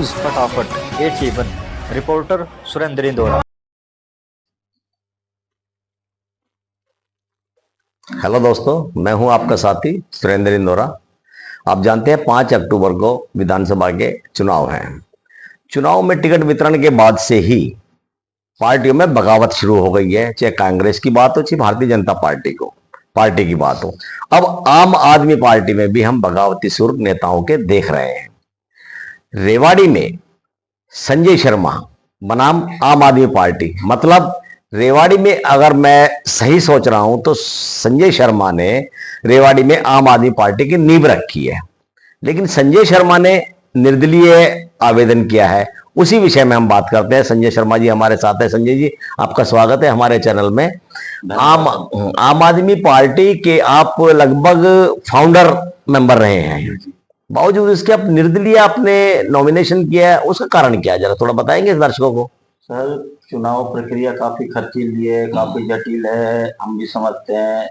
News फटाफट AT1 reporter Surendra Indora. Hello दोस्तों, मैं हूं आपका साथी सुरेंद्र इंदौरा। आप जानते हैं 5 अक्टूबर को विधानसभा के चुनाव हैं। चुनाव में टिकट वितरण के बाद से ही पार्टियों में बगावत शुरू हो गई है, चाहे कांग्रेस की बात हो चाहे भारतीय जनता पार्टी की बात हो। अब आम आदमी पार्टी में भी हम बगावती सुर नेताओं के देख रहे हैं। रेवाड़ी में संजय शर्मा बनाम आम आदमी पार्टी, मतलब रेवाड़ी में अगर मैं सही सोच रहा हूं तो संजय शर्मा ने रेवाड़ी में आम आदमी पार्टी की नींव रखी है, लेकिन संजय शर्मा ने निर्दलीय आवेदन किया है। उसी विषय में हम बात करते हैं। संजय शर्मा जी हमारे साथ है। संजय जी, आपका स्वागत है हमारे चैनल में। आम आम आदमी पार्टी के आप लगभग फाउंडर मेंबर रहे हैं, बावजूद इसके आप निर्दलीय आपने नॉमिनेशन किया है, उसका कारण क्या है, जरा थोड़ा बताएंगे दर्शकों को। सर, चुनाव प्रक्रिया काफी खर्चीली है, काफी जटिल है, हम भी समझते हैं।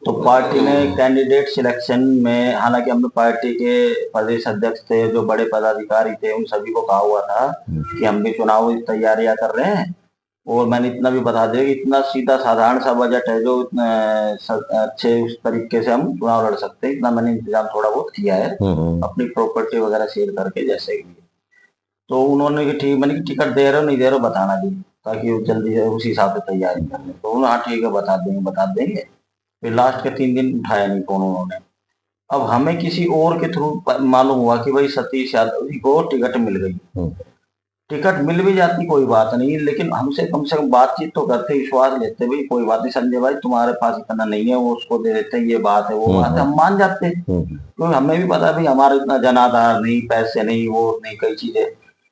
तो पार्टी ने कैंडिडेट सिलेक्शन में, हालांकि हमने पार्टी के प्रदेश अध्यक्ष थे, जो बड़े पदाधिकारी थे, उन सभी को कहा हुआ था कि हम भी चुनाव की तैयारियां कर रहे हैं। और मैंने इतना भी बता दिया कि इतना सीधा साधारण सा बजट है जो इतना अच्छे उस तरीके से हम चुनाव लड़ सकते हैं, इतना मैंने इंतजाम थोड़ा बहुत किया है अपनी प्रॉपर्टी वगैरह सेल करके, जैसे कि। तो उन्होंने कि ठीक, मैंने कि टिकट दे रहे हो नहीं दे रहे हो बताना जी, ताकि वो जल्दी से उसी हिसाब से तैयारी कर ले। तो उन्होंने हाँ ठीक है बता देंगे। फिर लास्ट के 3 दिन उठाया नहीं फोन उन्होंने। अब हमें किसी और के थ्रू मालूम हुआ कि भाई सतीश यादव जी को टिकट मिल गई। टिकट मिल भी जाती कोई बात नहीं, लेकिन हमसे कम से कम बातचीत तो करते, विश्वास लेते, भाई कोई बात नहीं संजय भाई तुम्हारे पास इतना नहीं है, वो उसको दे देते, ये बात है वो बात है, हम मान जाते। क्योंकि हमें भी पता है भाई हमारा इतना जनाधार नहीं, पैसे नहीं, वो नहीं, कई चीजें,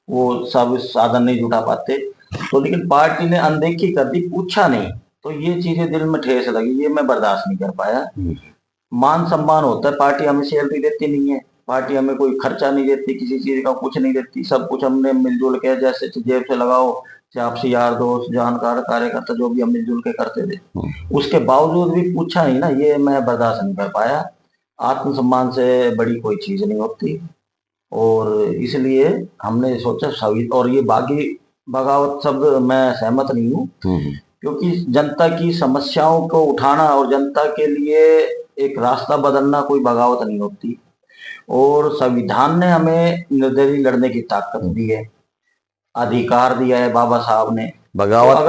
वो सब साधन नहीं जुटा पाते। तो लेकिन पार्टी ने अनदेखी कर दी, पूछा नहीं, तो ये चीजें दिल में ठेस लगी, ये मैं बर्दाश्त नहीं कर पाया। मान सम्मान होता है, पार्टी हमें सैलरी देती नहीं है, पार्टी हमें कोई खर्चा नहीं देती, किसी चीज का कुछ नहीं देती, सब कुछ हमने मिलजुल के, जैसे जेब से लगाओ, चाहे आपसी यार दोस्त जानकार कार्यकर्ता जो भी हम मिलजुल के करते थे, उसके बावजूद भी पूछा नहीं ना, ये मैं बर्दाश्त नहीं कर पाया। आत्मसम्मान से बड़ी कोई चीज नहीं होती। और इसलिए हमने सोचा सभी, और ये बागी बगावत शब्द मैं सहमत नहीं हूँ, क्योंकि जनता की समस्याओं को उठाना और जनता के लिए एक रास्ता बदलना कोई बगावत नहीं होती। और संविधान ने हमें निर्दलीय लड़ने की ताकत दी है, अधिकार दिया है बाबा साहब ने। बगावत तो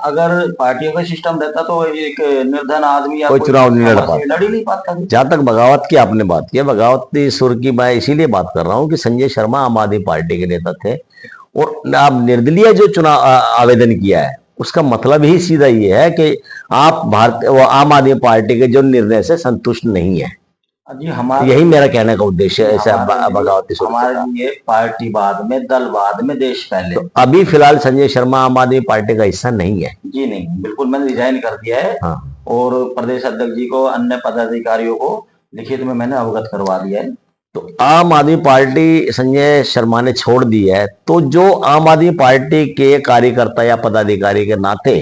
अगर पार्टियों का सिस्टम रहता तो एक निर्धन आदमी या कोई चुनाव नहीं लड़ ही नहीं पाता। जहां तक बगावत की आपने बात की, बगावती सुर की मैं इसीलिए बात कर रहा हूं कि संजय शर्मा आम आदमी पार्टी के नेता थे, और आप निर्दलीय जो चुनाव आवेदन किया है, उसका मतलब ही सीधा ये है कि आप आम आदमी पार्टी के जो निर्णय से संतुष्ट नहीं है। जी, हमारे यही मेरा कहने का उद्देश्य है। ऐसा बगावती सुर हमारे लिए पार्टी बाद में, दल बाद में, देश पहले। तो अभी फिलहाल संजय शर्मा आम आदमी पार्टी का हिस्सा नहीं है। जी नहीं, बिल्कुल मैंने रिजाइन कर दिया है। हाँ। और प्रदेश अध्यक्ष जी को, अन्य पदाधिकारियों को लिखित में मैंने अवगत करवा दिया है। तो आम आदमी पार्टी संजय शर्मा ने छोड़ दी है, तो जो आम आदमी पार्टी के कार्यकर्ता या पदाधिकारी के नाते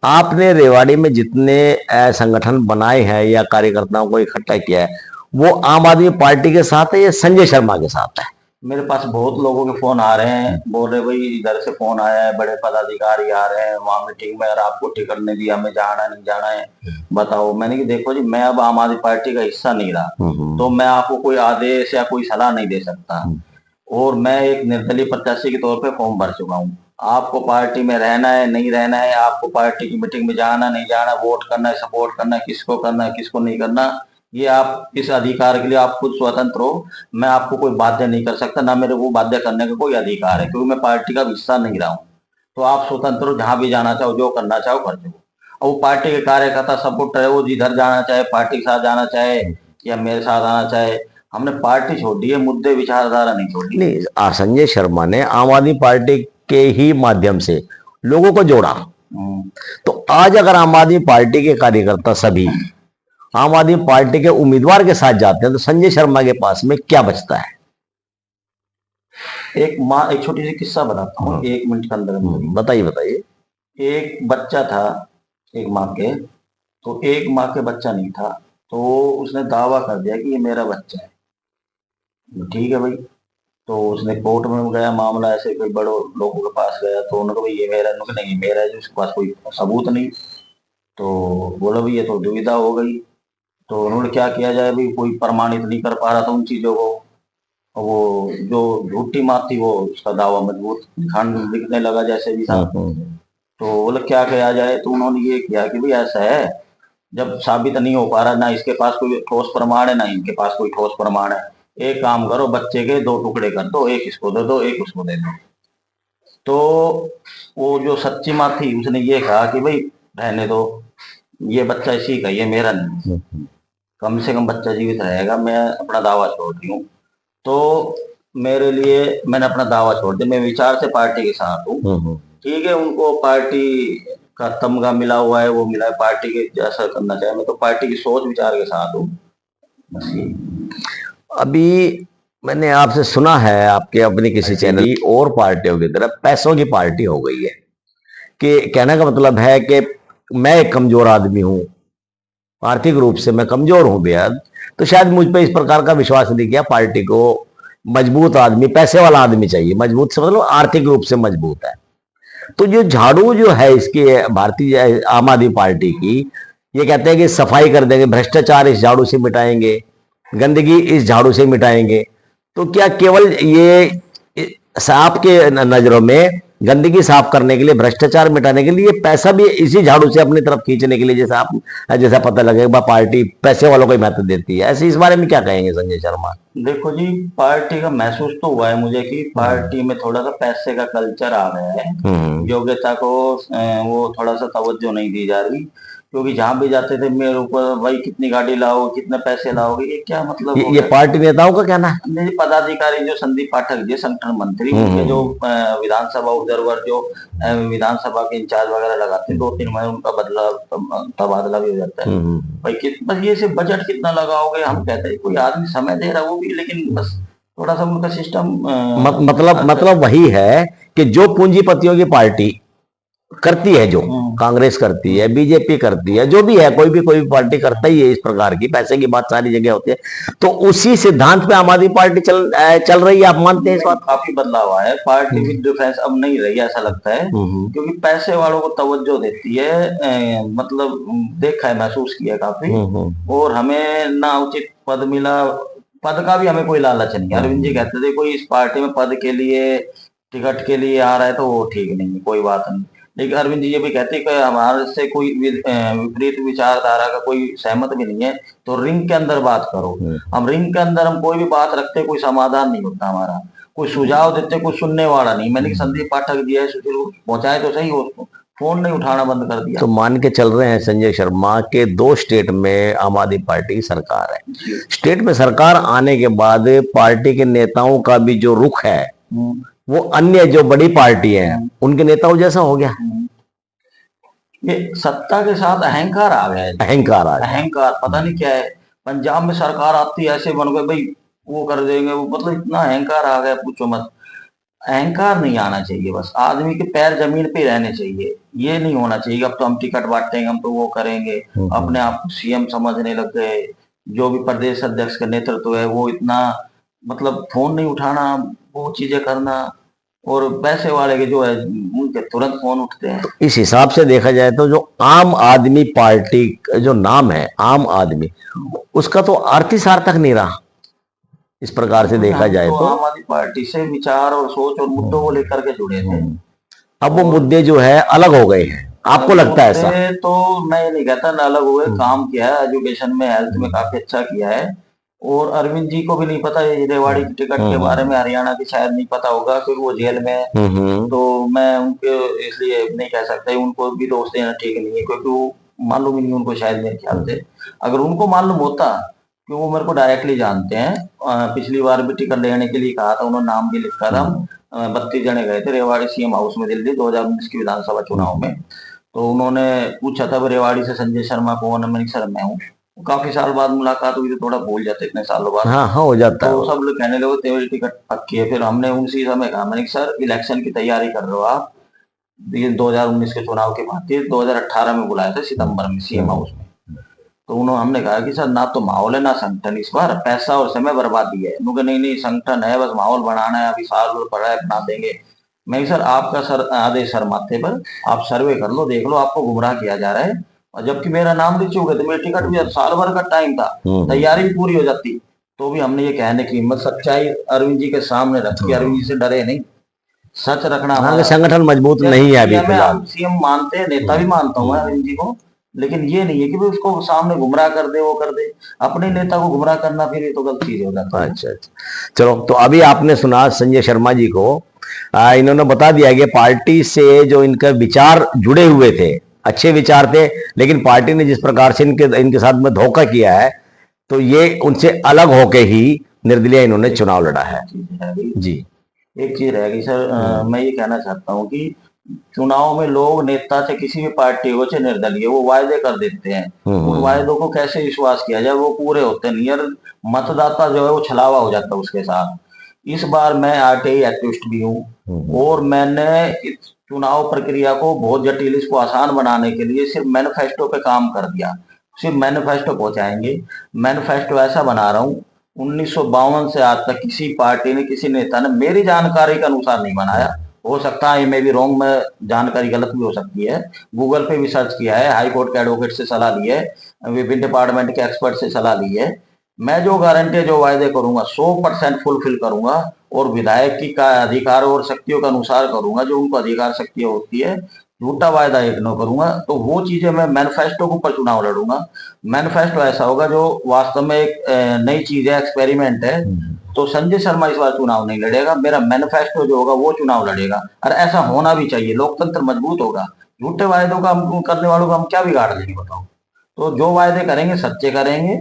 आपने रेवाड़ी में जितने संगठन बनाए हैं या कार्यकर्ताओं को इकट्ठा किया है, वो आम आदमी पार्टी के साथ है या संजय शर्मा के साथ है? मेरे पास बहुत लोगों के फोन आ रहे हैं, बोल रहे भाई इधर से फोन आया है, बड़े पदाधिकारी आ रहे हैं वहां मीटिंग में, और आपको टिकट नहीं दिया, हमें जाना नहीं जाना है, बताओ। मैंने कि देखो जी, मैं अब आम आदमी पार्टी का हिस्सा नहीं रहा, तो मैं आपको कोई आदेश या कोई सलाह नहीं दे सकता। और मैं एक निर्दलीय प्रत्याशी के तौर पे फॉर्म भर चुका हूँ। आपको पार्टी में रहना है नहीं रहना है, आपको पार्टी की मीटिंग में जाना नहीं जाना, वोट करना है सपोर्ट करना है, किसको नहीं करना, ये आप इस अधिकार के लिए आप खुद स्वतंत्र हो। मैं आपको कोई बाध्य नहीं कर सकता, ना मेरे को बाध्य करने का कोई अधिकार है, क्योंकि मैं पार्टी का हिस्सा नहीं रहा हूँ। तो आप स्वतंत्र हो, जहां भी जाना चाहो, जो करना चाहो कर दो। और वो पार्टी के कार्यकर्ता सपोर्टर है, वो जिधर जाना चाहे, पार्टी के साथ जाना चाहे या मेरे साथ आना चाहे। हमने पार्टी छोड़ दी है, मुद्दे विचारधारा नहीं छोड़ी। नहीं, संजय शर्मा ने आम आदमी पार्टी के ही माध्यम से लोगों को जोड़ा। तो आज अगर आम आदमी पार्टी के कार्यकर्ता सभी आम आदमी पार्टी के उम्मीदवार के साथ जाते हैं, तो संजय शर्मा के पास में क्या बचता है? एक छोटी सी किस्सा बताता हूँ, 1 मिनट के अंदर। बताइए। एक बच्चा था, एक माँ के, तो एक माँ के बच्चा नहीं था, तो उसने दावा कर दिया कि ये मेरा बच्चा है। ठीक है भाई, तो उसने कोर्ट में गया मामला, ऐसे कोई बड़े लोगों के पास गया, तो उन्होंने कहा भाई ये मेरा है, उन्होंने कहा नहीं मेरा है, जो उसके पास कोई सबूत नहीं। तो बोला भाई ये तो दुविधा हो गई। तो उन्होंने क्या किया जाए, भाई कोई प्रमाणित नहीं कर पा रहा था उन चीजों को, और वो जो झूठी मात थी वो उसका दावा मजबूत खान दिखने लगा जैसे भी था। तो बोले क्या किया जाए, तो उन्होंने ये किया कि भाई ऐसा है, जब साबित नहीं हो पा रहा, ना इसके पास कोई ठोस प्रमाण है ना इनके पास कोई ठोस प्रमाण है, एक काम करो, बच्चे के दो टुकड़े कर दो, एक इसको दे दो एक उसको दे दो। तो वो जो सच्ची माँ थी उसने ये कहा कि भाई रहने दो, ये बच्चा इसी का, ये मेरा नहीं, कम से कम बच्चा जीवित रहेगा, मैं अपना दावा छोड़ रही हूँ। तो मेरे लिए मैंने अपना दावा छोड़ दिया, मैं विचार से पार्टी के साथ हूँ। ठीक है, उनको पार्टी का तमगा मिला हुआ है, वो मिला है, पार्टी के जैसा करना चाहे, मैं तो पार्टी की सोच विचार के साथ हूँ, बस यही। अभी मैंने आपसे सुना है आपके अपनी किसी चैनल की और पार्टियों की तरह पैसों की पार्टी हो गई है, कि कहने का मतलब है कि मैं एक कमजोर आदमी हूं, आर्थिक रूप से मैं कमजोर हूं बेहद, तो शायद मुझ पे इस प्रकार का विश्वास नहीं किया, पार्टी को मजबूत आदमी, पैसे वाला आदमी चाहिए, मजबूत से मतलब आर्थिक रूप से मजबूत है। तो जो झाड़ू जो है इसकी भारतीय आम आदमी पार्टी की, ये कहते हैं कि सफाई कर देंगे, भ्रष्टाचार इस झाड़ू से मिटाएंगे, गंदगी इस झाड़ू से मिटाएंगे। तो क्या केवल ये आपके नजरों में गंदगी साफ करने के लिए, भ्रष्टाचार मिटाने के लिए, पैसा भी इसी झाड़ू से अपनी तरफ खींचने के लिए, जैसा आप जैसा पता लगेगा पार्टी पैसे वालों को ही महत्व देती है, ऐसे इस बारे में क्या कहेंगे संजय शर्मा? देखो जी, पार्टी का महसूस तो हुआ है मुझे कि पार्टी में थोड़ा सा पैसे का कल्चर आ गया है, योग्यता को वो थोड़ा सा तवज्जो नहीं दी जा रही, क्योंकि जहां भी जाते थे मेरे ऊपर भाई कितनी गाड़ी लाओ, कितने पैसे लाओगे, ये क्या मतलब हो ये गया? पार्टी नेताओं का कहना है। मेरे पदाधिकारी जो संदीप पाठक जी संगठन मंत्री, उनके जो विधानसभा ऑब्जर्वर जो विधानसभा के इंचार्ज वगैरह लगाते हैं, 2-3 महीने उनका बदला तबादला भी हो जाता है। भाई बस ये सिर्फ बजट कितना लगाओगे, हम कहते हैं कोई आदमी समय दे रहा है वो भी, लेकिन बस थोड़ा सा उनका सिस्टम मतलब वही है कि जो पूंजीपतियों की पार्टी करती है, जो कांग्रेस करती है, बीजेपी करती है, जो भी है, कोई भी पार्टी करता ही है इस प्रकार की, पैसे की बात सारी जगह होती है, तो उसी सिद्धांत पे आम आदमी पार्टी चल रही है। आप मानते हैं इस बात? काफी बदलाव आया है, पार्टी विद डिफरेंस अब नहीं रही ऐसा लगता है, क्योंकि पैसे वालों को तवज्जो देती है, मतलब देखा है, महसूस किया काफी। और हमें ना उचित पद मिला, पद का भी हमें कोई लालच नहीं है। अरविंद जी कहते थे कोई इस पार्टी में पद के लिए, टिकट के लिए आ रहा है तो वो ठीक नहीं है, कोई बात नहीं। लेकिन अरविंद जी ये भी कहते हैं कि हमारे से कोई विपरीत विचारधारा का कोई सहमत भी नहीं है, तो रिंग के अंदर बात करो। हम रिंग के अंदर हम कोई भी बात रखते, कोई समाधान नहीं होता हमारा, कोई सुझाव देते, कोई सुनने वाला नहीं। मैंने संदीप पाठक दिया है, सुशील पहुंचाए तो सही, हो फोन नहीं उठाना बंद कर दिया। तो मान के चल रहे हैं संजय शर्मा के 2 स्टेट में आम आदमी पार्टी की सरकार है, स्टेट में सरकार आने के बाद पार्टी के नेताओं का भी जो रुख है वो अन्य जो बड़ी पार्टी है उनके नेताओं जैसा हो गया। ये सत्ता के साथ अहंकार आ गया है, अहंकार आ गया, अहंकार पता नहीं क्या है। पंजाब में सरकार आती है ऐसे बन गए भाई, वो कर देंगे वो, मतलब इतना अहंकार आ गया पूछो मत। अहंकार नहीं आना चाहिए, बस आदमी के पैर जमीन पे रहने चाहिए। ये नहीं होना चाहिए अब तो हम टिकट बांटेंगे, हम तो वो करेंगे, अपने आप को सीएम समझने लग गए। जो भी प्रदेश अध्यक्ष का नेतृत्व है वो इतना, मतलब फोन नहीं उठाना, वो चीजें करना, और पैसे वाले के जो है उनके तुरंत फोन उठते हैं। इस हिसाब से देखा जाए तो जो आम आदमी पार्टी का जो नाम है आम आदमी, उसका तो अर्थ ही सार्थक नहीं रहा इस प्रकार से देखा जाए तो। आम आदमी पार्टी से विचार और सोच और मुद्दों को लेकर के जुड़े थे, अब वो मुद्दे जो है अलग हो गए हैं, आपको लगता है ऐसा? तो मैं ये नहीं कहता ना अलग हुए, काम किया है, एजुकेशन में, हेल्थ में काफी अच्छा किया है। और अरविंद जी को भी नहीं पता ये रेवाड़ी की टिकट के बारे में, हरियाणा की शायद नहीं पता होगा क्योंकि वो जेल में है। तो मैं उनके इसलिए नहीं कह सकता, उनको भी दोष देना ठीक नहीं है, क्योंकि वो मालूम ही नहीं उनको, शायद मेरे ख्याल से अगर उनको मालूम होता, कि वो मेरे को डायरेक्टली जानते हैं, पिछली बार भी टिकट लेने के लिए कहा था, उन्होंने नाम भी लिखा था। 32 जने गए थे रेवाड़ी सीएम हाउस में दिल्ली 2019 के विधानसभा चुनाव में। तो उन्होंने पूछा था रेवाड़ी से संजय शर्मा कौन है, मैंने सर मैं हूँ। काफी साल बाद मुलाकात हुई तो थोड़ा भूल जाते इतने सालों बाद। हाँ हाँ हो जाता तो है। सब लोग कहने लगे तेरी टिकट पक्की है। फिर हमने उसी समय कहा, मैंने सर इलेक्शन की तैयारी कर रहे हो आप, ये 2019 के चुनाव के बाद 2018 में बुलाया था सितंबर में सीएम हाउस में। तो उन्होंने हमने कहा कि सर ना तो माहौल है ना संगठन, इस बार पैसा और समय बर्बादी है। उन्होंने नहीं नहीं संगठन है, बस माहौल बनाना है, अभी साल भर पड़ा है बना देंगे। मैं सर आपका सर आदेश सर माथे पर, आप सर्वे कर लो, देख लो, आपको गुमराह किया जा रहा है। और जबकि मेरा नाम लिख चुके थे, मेरी टिकट भी साल भर का टाइम था, तैयारी भी पूरी हो जाती, तो भी हमने ये कहने की हिम्मत, सच्चाई अरविंद जी के सामने रखी, अरविंद जी से डरे नहीं, सच रखना हमारा। संगठन मजबूत नहीं है अभी फिलहाल। सीएम मानते हैं, नेता भी मानता हूँ मैं अरविंद जी को, लेकिन ये नहीं है कि भी उसको सामने गुमराह कर दे, वो कर दे, अपने नेता को गुमराह करना फिर ये तो गलत चीज हो जाता है। अच्छा अच्छा, चलो, तो अभी आपने सुना संजय शर्मा जी को, इन्होंने बता दिया कि पार्टी से जो इनके विचार जुड़े हुए थे, अच्छे विचार थे, लेकिन पार्टी ने जिस प्रकार से इनके साथ में धोखा किया है, तो ये उनसे अलग होके ही निर्दलीय इन्होंने चुनाव लड़ा है। जी, एक चीज रह गई सर, मैं ये कहना चाहता हूँ कि चुनाव में लोग नेता से किसी भी पार्टी हो चाहे निर्दलीय, वो वायदे कर देते हैं, उन वायदों को कैसे विश्वास किया जाए, वो पूरे होते नहीं, और मतदाता जो है वो छलावा हो जाता है उसके साथ। इस बार मैं आरटीआई एक्टिविस्ट भी हूँ, और मैंने इस चुनाव प्रक्रिया को बहुत जटिल, इसको आसान बनाने के लिए सिर्फ मैनिफेस्टो पे काम कर दिया, सिर्फ मैनिफेस्टो पहुंचाएंगे। मैनिफेस्टो ऐसा बना रहा हूँ, 1952 से आज तक किसी पार्टी ने, किसी नेता ने मेरी जानकारी के अनुसार नहीं बनाया। हो सकता है मे भी रॉन्ग, में जानकारी गलत भी हो सकती है, गूगल पे भी सर्च किया है, हाई कोर्ट के एडवोकेट से सलाह ली है, विभिन्न डिपार्टमेंट के एक्सपर्ट से सलाह ली है। मैं जो गारंटी, जो वायदे करूंगा 100% फुलफिल करूंगा, और विधायक की का अधिकार और शक्तियों के अनुसार करूंगा, जो उनको अधिकार शक्तियां होती है, झूठा वायदा एक न करूंगा। तो वो चीजें मैं मैनिफेस्टो के ऊपर चुनाव लड़ूंगा। मैनिफेस्टो ऐसा होगा जो वास्तव में एक नई चीज है, एक्सपेरिमेंट है। तो संजय शर्मा इस बार चुनाव नहीं लड़ेगा, मेरा मैनिफेस्टो जो होगा वो चुनाव लड़ेगा, और ऐसा होना भी चाहिए, लोकतंत्र मजबूत होगा। झूठे वायदों का हम करने वालों को हम क्या बिगाड़ लेंगे बताओ। तो जो वायदे करेंगे सच्चे करेंगे,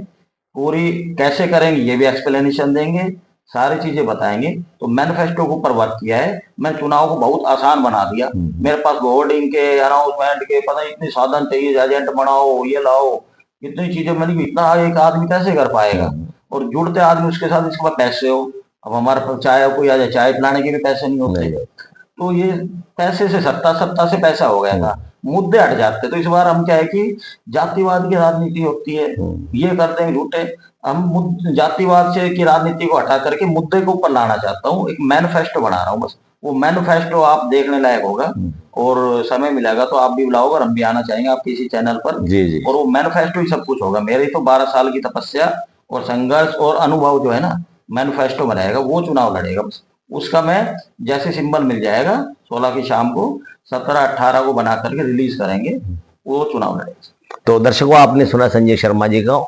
पूरी कैसे करेंगे ये भी एक्सप्लेनेशन देंगे, सारी चीजें बताएंगे। तो मैनिफेस्टो के ऊपर वर्क किया है, मैं चुनाव को बहुत आसान बना दिया। मेरे पास होर्डिंग के, अनाउंसमेंट के, पता नहीं इतने साधन चाहिए, एजेंट बनाओ, ये लाओ, इतनी चीजें, मैंने इतना एक आदमी कैसे कर पाएगा। और जुड़ते आदमी उसके साथ, इसके पास पैसे हो, अब हमारे पास चाय कोई आ जाए, चाय पिलाने के भी पैसे नहीं होते, तो ये पैसे से, सत्ता सत्ता से पैसा हो गया था, मुद्दे हट जाते। तो इस बार हम क्या है कि जातिवाद की राजनीति होती है, ये करते हैं झूठे, हम जातिवाद से की राजनीति को हटा करके मुद्दे को ऊपर लाना चाहता हूँ, एक मैनिफेस्टो बना रहा हूँ बस। वो मैनिफेस्टो आप देखने लायक होगा, और समय मिलेगा तो आप भी बुलाओगे और हम भी आना चाहेंगे आपके इसी चैनल पर। जी जी, और वो मैनिफेस्टो ही सब कुछ होगा। मेरी तो 12 साल की तपस्या और संघर्ष और अनुभव जो है ना, मैनिफेस्टो में रहेगा, वो चुनाव लड़ेगा बस। उसका मैं जैसे सिंबल मिल जाएगा 16 की शाम को, 17-18 को बना करके रिलीज करेंगे, वो चुनाव लड़ेगा। तो दर्शकों, आपने सुना संजय शर्मा जी को।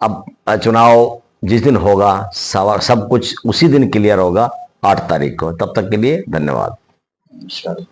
अब चुनाव जिस दिन होगा, सब कुछ उसी दिन क्लियर होगा, 8 तारीख को। तब तक के लिए धन्यवाद। नमस्कार।